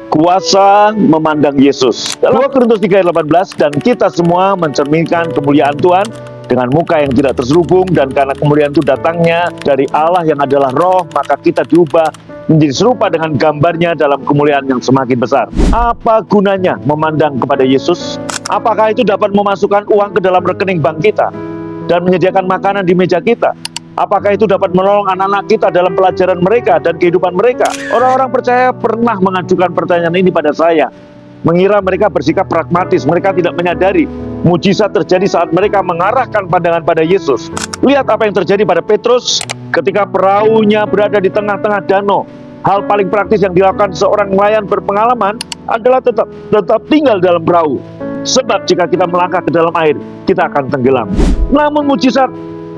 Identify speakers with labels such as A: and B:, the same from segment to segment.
A: Kuasa memandang Yesus. Dalam 2 Korintus 3 ayat 18, dan kita semua mencerminkan kemuliaan Tuhan dengan muka yang tidak terselubung, dan karena kemuliaan itu datangnya dari Allah yang adalah roh, maka kita diubah menjadi serupa dengan gambarnya dalam kemuliaan yang semakin besar. Apa gunanya memandang kepada Yesus? Apakah itu dapat memasukkan uang ke dalam rekening bank kita dan menyediakan makanan di meja kita? Apakah itu dapat menolong anak-anak kita dalam pelajaran mereka dan kehidupan mereka? Orang-orang percaya pernah mengajukan pertanyaan ini pada saya, mengira mereka bersikap pragmatis. Mereka tidak menyadari mujizat terjadi saat mereka mengarahkan pandangan pada Yesus. Lihat apa yang terjadi pada Petrus ketika perahunya berada di tengah-tengah danau. Hal paling praktis yang dilakukan seorang nelayan berpengalaman adalah tetap tinggal dalam perahu. Sebab jika kita melangkah ke dalam air, kita akan tenggelam. Namun mujizat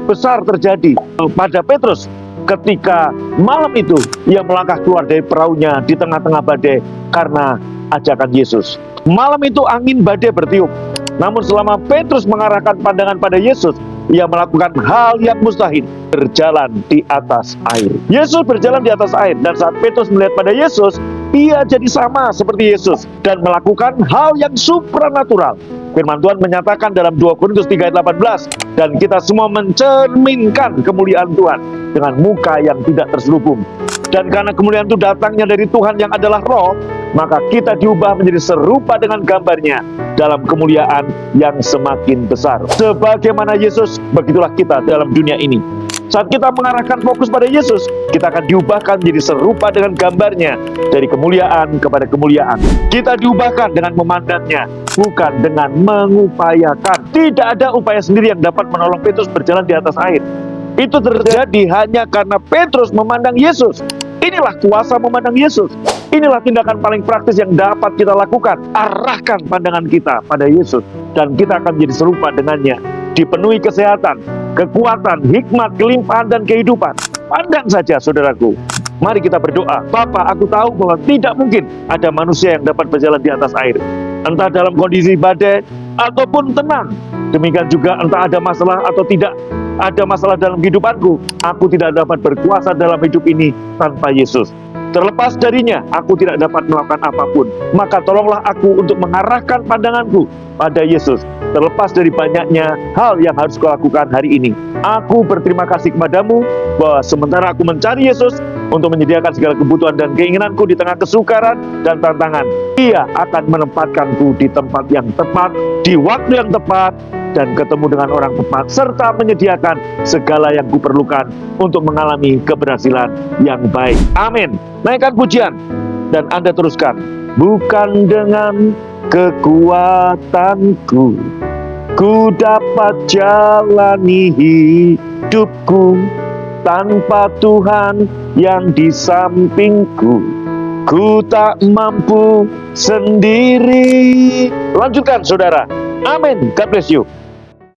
A: besar terjadi pada Petrus ketika malam itu ia melangkah keluar dari perahunya di tengah-tengah badai karena ajakan Yesus. Malam itu angin badai bertiup. Namun selama Petrus mengarahkan pandangan pada Yesus, ia melakukan hal yang mustahil, berjalan di atas air. Yesus berjalan di atas air, dan saat Petrus melihat pada Yesus, ia jadi sama seperti Yesus dan melakukan hal yang supranatural. Firman Tuhan menyatakan dalam 2 Korintus 3 ayat 18, dan kita semua mencerminkan kemuliaan Tuhan dengan muka yang tidak terselubung. Dan karena kemuliaan itu datangnya dari Tuhan yang adalah roh, maka kita diubah menjadi serupa dengan gambarnya dalam kemuliaan yang semakin besar. Sebagaimana Yesus, begitulah kita dalam dunia ini. Saat kita mengarahkan fokus pada Yesus, kita akan diubahkan menjadi serupa dengan gambarnya, dari kemuliaan kepada kemuliaan. Kita diubahkan dengan memandangnya, bukan dengan mengupayakan. Tidak ada upaya sendiri yang dapat menolong Petrus berjalan di atas air. Itu terjadi hanya karena Petrus memandang Yesus. Inilah kuasa memandang Yesus. Inilah tindakan paling praktis yang dapat kita lakukan. Arahkan pandangan kita pada Yesus, dan kita akan menjadi serupa dengannya. Dipenuhi kesehatan, kekuatan, hikmat, kelimpahan, dan kehidupan. Pandang saja, saudaraku. Mari kita berdoa. Bapa, aku tahu bahwa tidak mungkin ada manusia yang dapat berjalan di atas air, entah dalam kondisi badai ataupun tenang. Demikian juga entah ada masalah atau tidak ada masalah dalam kehidupanku, aku tidak dapat berkuasa dalam hidup ini tanpa Yesus. Terlepas darinya, aku tidak dapat melakukan apapun. Maka tolonglah aku untuk mengarahkan pandanganku pada Yesus. Terlepas dari banyaknya hal yang harus kulakukan hari ini, aku berterima kasih kepadamu bahwa sementara aku mencari Yesus untuk menyediakan segala kebutuhan dan keinginanku di tengah kesukaran dan tantangan, Ia akan menempatkanku di tempat yang tepat, di waktu yang tepat, dan ketemu dengan orang tepat, serta menyediakan segala yang kuperlukan untuk mengalami keberhasilan yang baik. Amin. Naikkan pujian, dan Anda teruskan. Bukan dengan kekuatanku ku dapat jalani hidupku, tanpa Tuhan yang di sampingku ku tak mampu sendiri. Lanjutkan, saudara. Amin. God bless you.